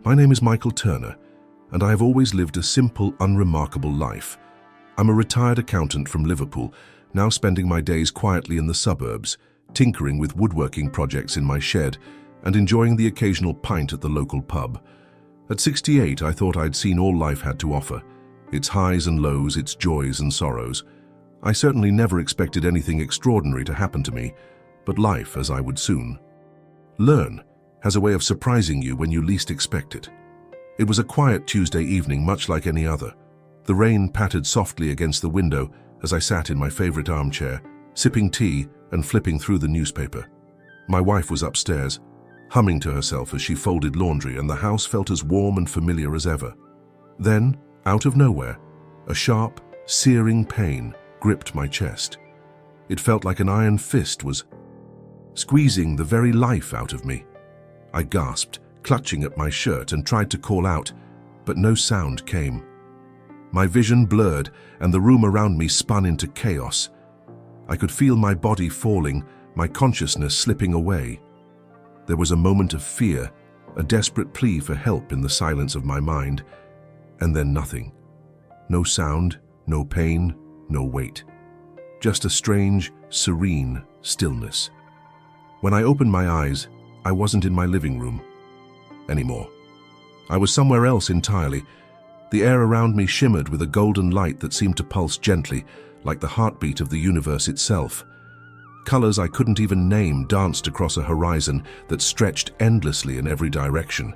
My name is Michael Turner, and I have always lived a simple, unremarkable life. I'm a retired accountant from Liverpool, now spending my days quietly in the suburbs, tinkering with woodworking projects in my shed and enjoying the occasional pint at the local pub. At 68, I thought I'd seen all life had to offer, its highs and lows, its joys and sorrows. I certainly never expected anything extraordinary to happen to me, but life, as I would soon learn, has a way of surprising you when you least expect it. It was a quiet Tuesday evening, much like any other. The rain pattered softly against the window as I sat in my favorite armchair, sipping tea and flipping through the newspaper. My wife was upstairs, humming to herself as she folded laundry, and the house felt as warm and familiar as ever. Then, out of nowhere, a sharp, searing pain gripped my chest. It felt like an iron fist was squeezing the very life out of me. I gasped, clutching at my shirt, and tried to call out, but no sound came. My vision blurred, and the room around me spun into chaos. I could feel my body falling, my consciousness slipping away. There was a moment of fear, a desperate plea for help in the silence of my mind, and then nothing. No sound, no pain, no weight. Just a strange, serene stillness. When I opened my eyes, I wasn't in my living room anymore. I was somewhere else entirely. The air around me shimmered with a golden light that seemed to pulse gently, like the heartbeat of the universe itself. Colors I couldn't even name danced across a horizon that stretched endlessly in every direction.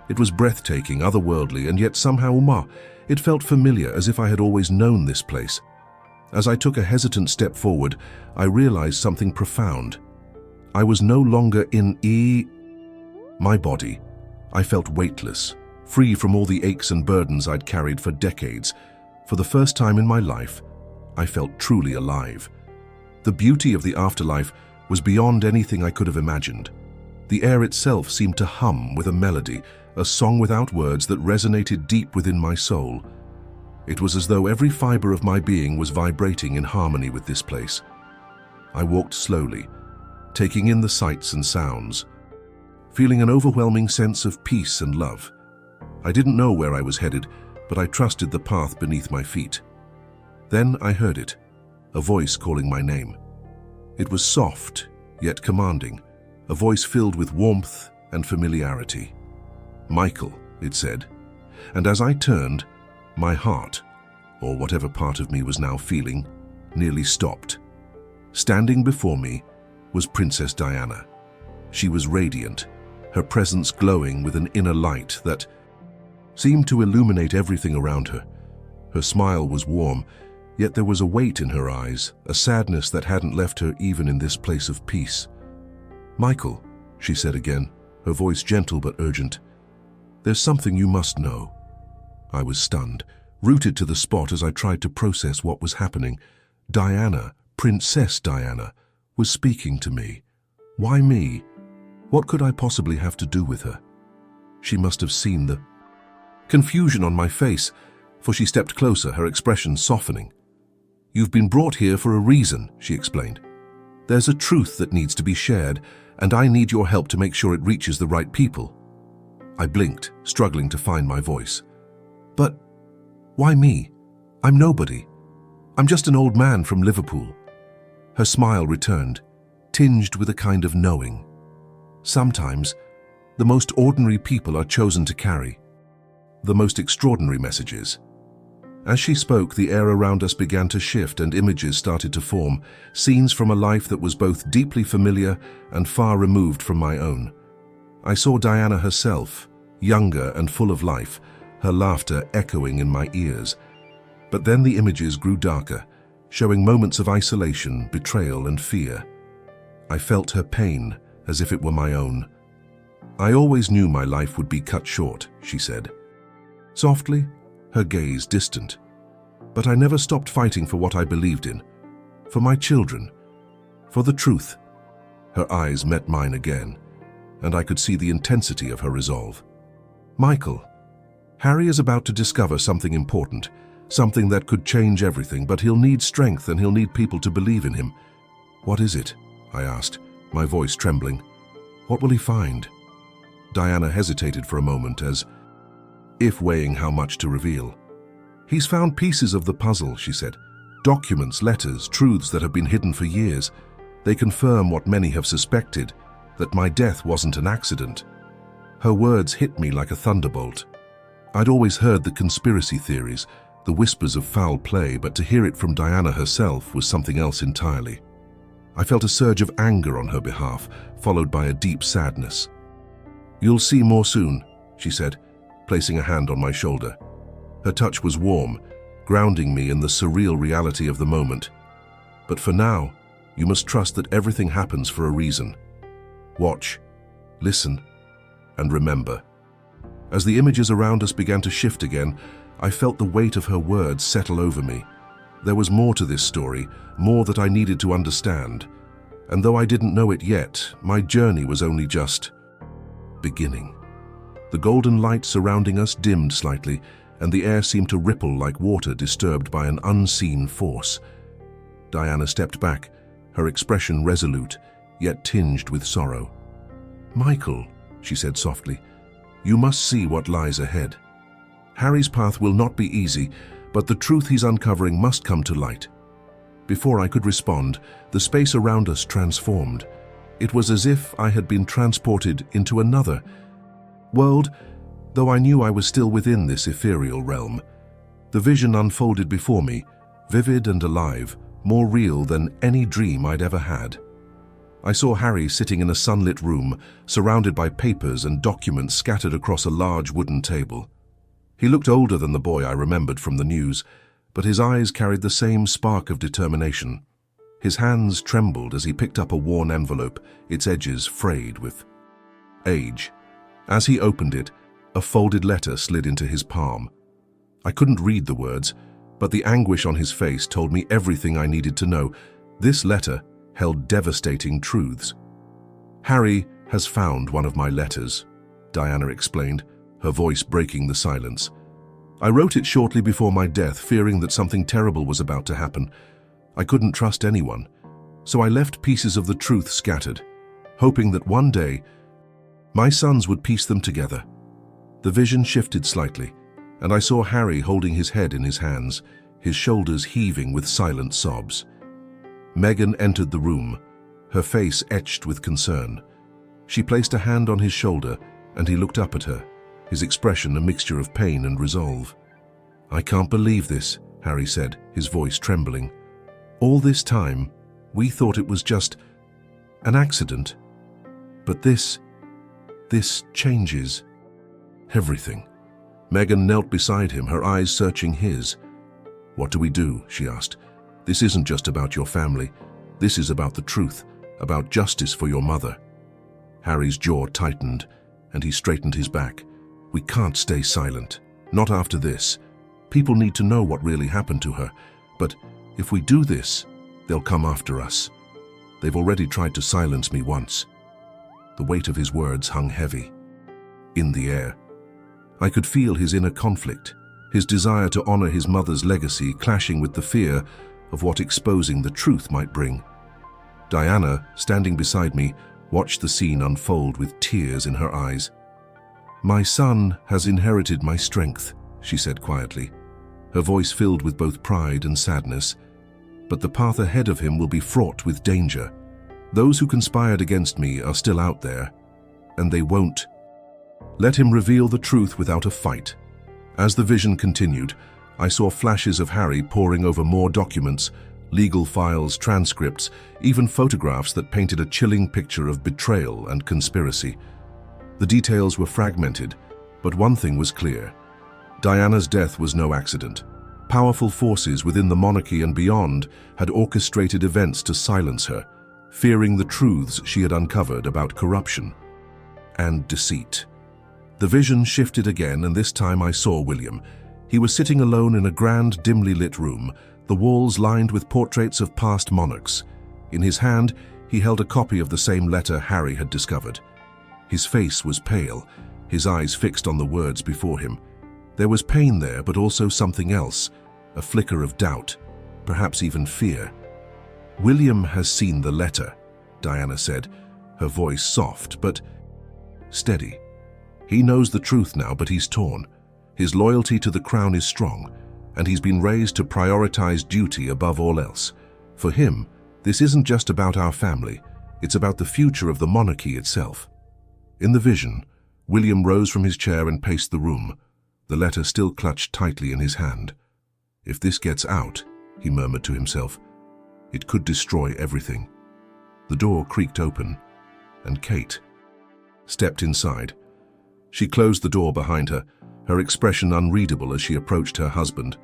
It was breathtaking, otherworldly, and yet somehow, it felt familiar, as if I had always known this place. As I took a hesitant step forward, I realized something profound. I was no longer in my body. I felt weightless, free from all the aches and burdens I'd carried for decades. For the first time in my life, I felt truly alive. The beauty of the afterlife was beyond anything I could have imagined. The air itself seemed to hum with a melody, a song without words that resonated deep within my soul. It was as though every fiber of my being was vibrating in harmony with this place. I walked slowly, taking in the sights and sounds, feeling an overwhelming sense of peace and love. I didn't know where I was headed, but I trusted the path beneath my feet. Then I heard it, a voice calling my name. It was soft, yet commanding, a voice filled with warmth and familiarity. "Michael," it said, and as I turned, my heart, or whatever part of me was now feeling, nearly stopped. Standing before me was Princess Diana. She was radiant, her presence glowing with an inner light that seemed to illuminate everything around her. Her smile was warm, yet there was a weight in her eyes, a sadness that hadn't left her even in this place of peace. "Michael," she said again, her voice gentle but urgent, "there's something you must know." I was stunned, rooted to the spot as I tried to process what was happening. Diana, Princess Diana, was speaking to me. Why me? What could I possibly have to do with her? She must have seen the confusion on my face, for she stepped closer, her expression softening. "You've been brought here for a reason," she explained. "There's a truth that needs to be shared, and I need your help to make sure it reaches the right people." I blinked, struggling to find my voice. "But why me? I'm nobody. I'm just an old man from Liverpool." Her smile returned, tinged with a kind of knowing. Sometimes, the most ordinary people are chosen to carry the most extraordinary messages. As she spoke, the air around us began to shift and images started to form, scenes from a life that was both deeply familiar and far removed from my own. I saw Diana herself, younger and full of life, her laughter echoing in my ears. But then the images grew darker, showing moments of isolation, betrayal, and fear. I felt her pain as if it were my own. "I always knew my life would be cut short," she said. Softly, her gaze distant. "But I never stopped fighting for what I believed in, for my children, for the truth." Her eyes met mine again, and I could see the intensity of her resolve. "Michael, Harry is about to discover something important, something that could change everything, but he'll need strength and he'll need people to believe in him." "What is it?" I asked, my voice trembling. "What will he find?" Diana hesitated for a moment, as if weighing how much to reveal. "He's found pieces of the puzzle," she said. "Documents, letters, truths that have been hidden for years. They confirm what many have suspected, that my death wasn't an accident." Her words hit me like a thunderbolt. I'd always heard the conspiracy theories, the whispers of foul play, but to hear it from Diana herself was something else entirely. I felt a surge of anger on her behalf, followed by a deep sadness. "You'll see more soon," she said, placing a hand on my shoulder. Her touch was warm, grounding me in the surreal reality of the moment. "But for now, you must trust that everything happens for a reason. Watch, listen, and remember." As the images around us began to shift again, I felt the weight of her words settle over me. There was more to this story, more that I needed to understand. And though I didn't know it yet, my journey was only just beginning. The golden light surrounding us dimmed slightly, and the air seemed to ripple like water disturbed by an unseen force. Diana stepped back, her expression resolute, yet tinged with sorrow. "Michael," she said softly, "you must see what lies ahead. Harry's path will not be easy, but the truth he's uncovering must come to light." Before I could respond, the space around us transformed. It was as if I had been transported into another world, though I knew I was still within this ethereal realm. The vision unfolded before me, vivid and alive, more real than any dream I'd ever had. I saw Harry sitting in a sunlit room, surrounded by papers and documents scattered across a large wooden table. He looked older than the boy I remembered from the news, but his eyes carried the same spark of determination. His hands trembled as he picked up a worn envelope, its edges frayed with age. As he opened it, a folded letter slid into his palm. I couldn't read the words, but the anguish on his face told me everything I needed to know. This letter held devastating truths. "Harry has found one of my letters," Diana explained, her voice breaking the silence. "I wrote it shortly before my death, fearing that something terrible was about to happen. I couldn't trust anyone, so I left pieces of the truth scattered, hoping that one day my sons would piece them together." The vision shifted slightly, and I saw Harry holding his head in his hands, his shoulders heaving with silent sobs. Megan entered the room, her face etched with concern. She placed a hand on his shoulder, and he looked up at her, his expression a mixture of pain and resolve. "I can't believe this," Harry said, his voice trembling. "All this time, we thought it was just an accident. But this changes everything." Megan knelt beside him, her eyes searching his. "What do we do?" she asked. "This isn't just about your family. This is about the truth, about justice for your mother." Harry's jaw tightened, and he straightened his back. "We can't stay silent. Not after this. People need to know what really happened to her. But if we do this, they'll come after us. They've already tried to silence me once." The weight of his words hung heavy in the air. I could feel his inner conflict, his desire to honor his mother's legacy clashing with the fear of what exposing the truth might bring. Diana, standing beside me, watched the scene unfold with tears in her eyes. "My son has inherited my strength," she said quietly, her voice filled with both pride and sadness. "But the path ahead of him will be fraught with danger. Those who conspired against me are still out there, and they won't let him reveal the truth without a fight." As the vision continued, I saw flashes of Harry poring over more documents, legal files, transcripts, even photographs that painted a chilling picture of betrayal and conspiracy. The details were fragmented, but one thing was clear. Diana's death was no accident. Powerful forces within the monarchy and beyond had orchestrated events to silence her, fearing the truths she had uncovered about corruption and deceit. The vision shifted again, and this time I saw William. He was sitting alone in a grand, dimly lit room, the walls lined with portraits of past monarchs. In his hand, he held a copy of the same letter Harry had discovered. His face was pale, his eyes fixed on the words before him. There was pain there, but also something else, a flicker of doubt, perhaps even fear. "William has seen the letter," Diana said, her voice soft but steady. He knows the truth now, but he's torn. His loyalty to the crown is strong, and he's been raised to prioritize duty above all else. For him, this isn't just about our family, it's about the future of the monarchy itself. In the vision, William rose from his chair and paced the room, the letter still clutched tightly in his hand. If this gets out, he murmured to himself, it could destroy everything. The door creaked open, and Kate stepped inside. She closed the door behind her, her expression unreadable as she approached her husband.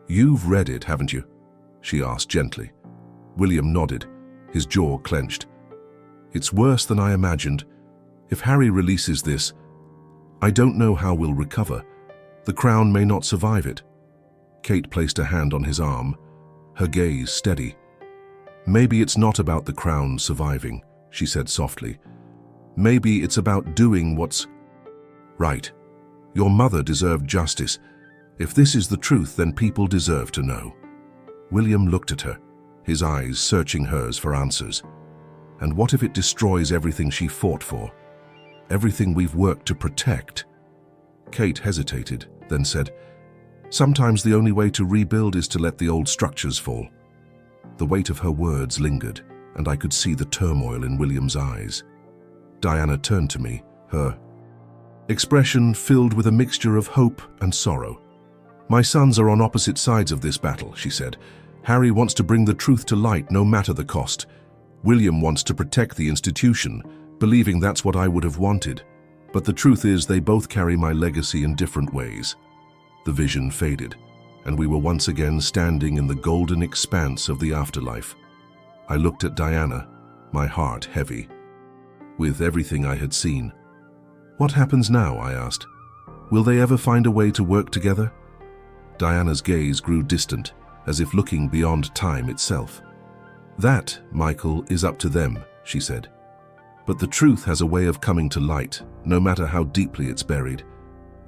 "You've read it, haven't you?" she asked gently. William nodded, his jaw clenched. "It's worse than I imagined. If Harry releases this, I don't know how we'll recover. The crown may not survive it." Kate placed a hand on his arm, her gaze steady. "Maybe it's not about the crown surviving," she said softly. "Maybe it's about doing what's right. Your mother deserved justice. If this is the truth, then people deserve to know." William looked at her, his eyes searching hers for answers. "And what if it destroys everything she fought for? Everything we've worked to protect?" Kate hesitated, then said, "Sometimes the only way to rebuild is to let the old structures fall." The weight of her words lingered, and I could see the turmoil in William's eyes. Diana turned to me, her expression filled with a mixture of hope and sorrow. "My sons are on opposite sides of this battle," she said. "Harry wants to bring the truth to light no matter the cost. William wants to protect the institution, believing that's what I would have wanted. But the truth is they both carry my legacy in different ways." The vision faded, and we were once again standing in the golden expanse of the afterlife. I looked at Diana, my heart heavy with everything I had seen. "What happens now?" I asked. "Will they ever find a way to work together?" Diana's gaze grew distant, as if looking beyond time itself. "That, Michael, is up to them," she said. "But the truth has a way of coming to light, no matter how deeply it's buried.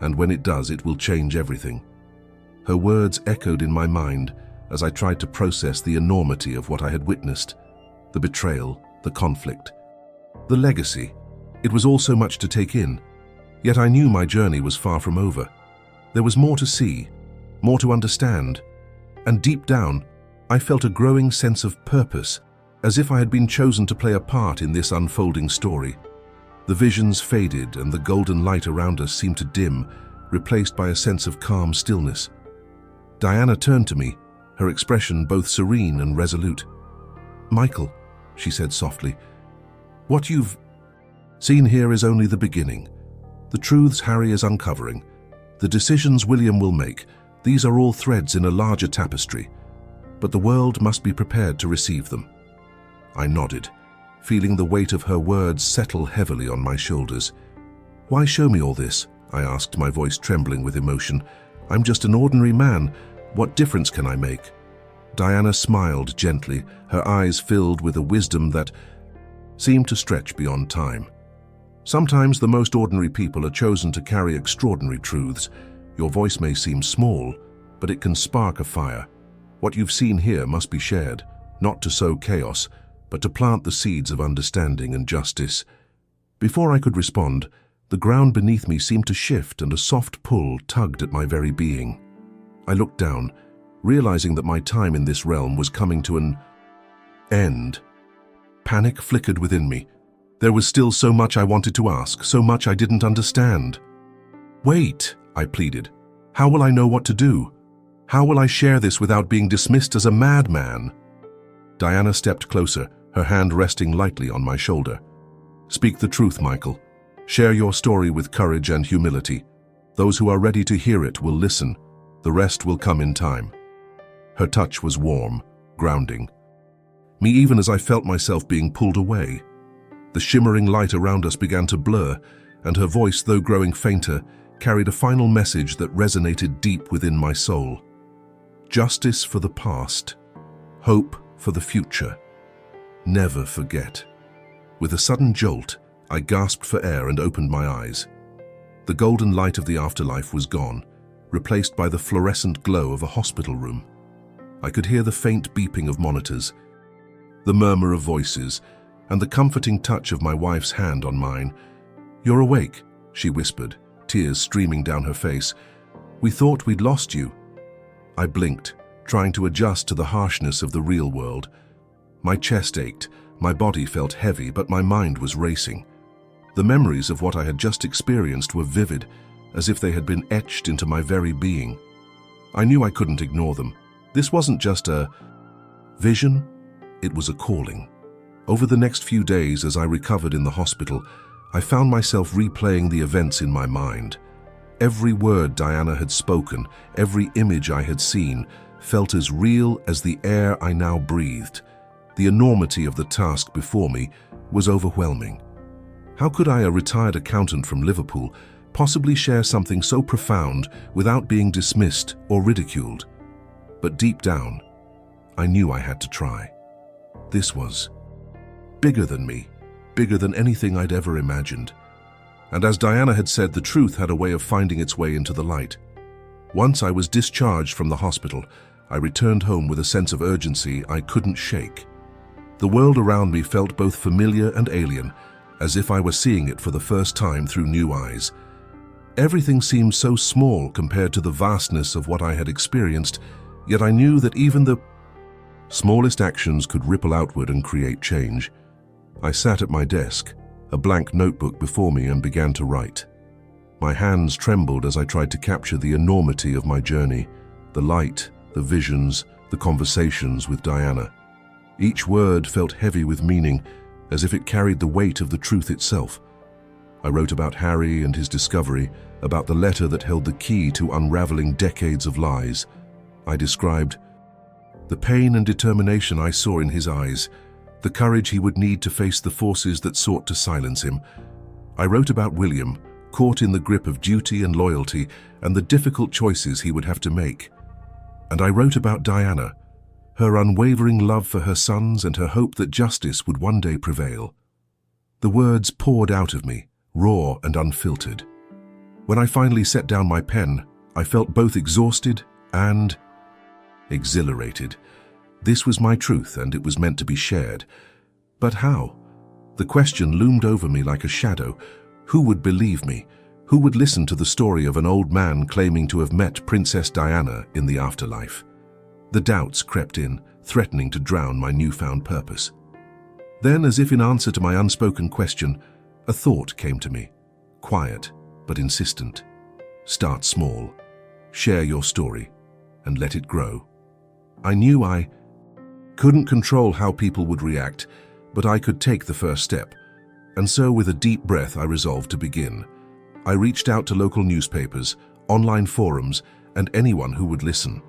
And when it does, it will change everything." Her words echoed in my mind as I tried to process the enormity of what I had witnessed. The betrayal, the conflict, the legacy. It was all so much to take in. Yet I knew my journey was far from over. There was more to see, more to understand. And deep down, I felt a growing sense of purpose, as if I had been chosen to play a part in this unfolding story. The visions faded and the golden light around us seemed to dim, replaced by a sense of calm stillness. Diana turned to me, her expression both serene and resolute. "Michael," she said softly, "what you've seen here is only the beginning. The truths Harry is uncovering, the decisions William will make, these are all threads in a larger tapestry. But the world must be prepared to receive them." I nodded, feeling the weight of her words settle heavily on my shoulders. "Why show me all this?" I asked, my voice trembling with emotion. "I'm just an ordinary man. What difference can I make?" Diana smiled gently, her eyes filled with a wisdom that seemed to stretch beyond time. "Sometimes the most ordinary people are chosen to carry extraordinary truths. Your voice may seem small, but it can spark a fire. What you've seen here must be shared, not to sow chaos, but to plant the seeds of understanding and justice." Before I could respond, the ground beneath me seemed to shift and a soft pull tugged at my very being. I looked down, realizing that my time in this realm was coming to an end. Panic flickered within me. There was still so much I wanted to ask, so much I didn't understand. "Wait," I pleaded. "How will I know what to do? How will I share this without being dismissed as a madman?" Diana stepped closer, her hand resting lightly on my shoulder. "Speak the truth, Michael. Share your story with courage and humility. Those who are ready to hear it will listen. The rest will come in time." Her touch was warm, grounding me even as I felt myself being pulled away. The shimmering light around us began to blur, and her voice, though growing fainter, carried a final message that resonated deep within my soul. Justice for the past, hope for the future. Never forget. With a sudden jolt, I gasped for air and opened my eyes. The golden light of the afterlife was gone, replaced by the fluorescent glow of a hospital room. I could hear the faint beeping of monitors, the murmur of voices, and the comforting touch of my wife's hand on mine. "You're awake," she whispered, tears streaming down her face. "We thought we'd lost you." I blinked, trying to adjust to the harshness of the real world. My chest ached, my body felt heavy, but my mind was racing. The memories of what I had just experienced were vivid, as if they had been etched into my very being. I knew I couldn't ignore them. This wasn't just a vision, it was a calling. Over the next few days, as I recovered in the hospital, I found myself replaying the events in my mind. Every word Diana had spoken, every image I had seen, felt as real as the air I now breathed. The enormity of the task before me was overwhelming. How could I, a retired accountant from Liverpool, possibly share something so profound without being dismissed or ridiculed? But deep down, I knew I had to try. This was bigger than me, bigger than anything I'd ever imagined. And as Diana had said, the truth had a way of finding its way into the light. Once I was discharged from the hospital, I returned home with a sense of urgency I couldn't shake. The world around me felt both familiar and alien, as if I were seeing it for the first time through new eyes. Everything seemed so small compared to the vastness of what I had experienced, yet I knew that even the smallest actions could ripple outward and create change. I sat at my desk, a blank notebook before me, and began to write. My hands trembled as I tried to capture the enormity of my journey, the light, the visions, the conversations with Diana. Each word felt heavy with meaning, as if it carried the weight of the truth itself. I wrote about Harry and his discovery, about the letter that held the key to unraveling decades of lies. I described the pain and determination I saw in his eyes, the courage he would need to face the forces that sought to silence him. I wrote about William, caught in the grip of duty and loyalty, and the difficult choices he would have to make. And I wrote about Diana, her unwavering love for her sons and her hope that justice would one day prevail. The words poured out of me, raw and unfiltered. When I finally set down my pen, I felt both exhausted and exhilarated. This was my truth, and it was meant to be shared. But how? The question loomed over me like a shadow. Who would believe me? Who would listen to the story of an old man claiming to have met Princess Diana in the afterlife? The doubts crept in, threatening to drown my newfound purpose. Then, as if in answer to my unspoken question, a thought came to me, quiet but insistent. Start small. Share your story, and let it grow. I knew I couldn't control how people would react, but I could take the first step. And so, with a deep breath, I resolved to begin. I reached out to local newspapers, online forums, and anyone who would listen.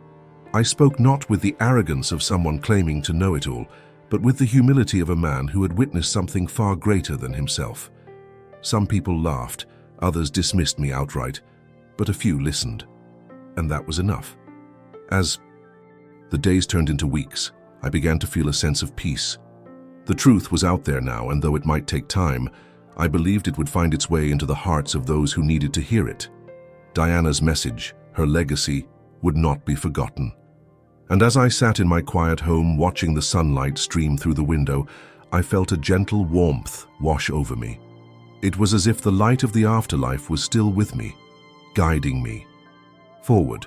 I spoke not with the arrogance of someone claiming to know it all, but with the humility of a man who had witnessed something far greater than himself. Some people laughed, others dismissed me outright, but a few listened. And that was enough. As the days turned into weeks, I began to feel a sense of peace. The truth was out there now, and though it might take time, I believed it would find its way into the hearts of those who needed to hear it. Diana's message, her legacy, would not be forgotten. And as I sat in my quiet home watching the sunlight stream through the window, I felt a gentle warmth wash over me. It was as if the light of the afterlife was still with me, guiding me forward.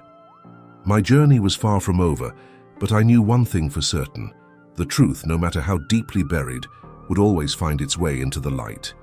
My journey was far from over, but I knew one thing for certain. The truth, no matter how deeply buried, would always find its way into the light.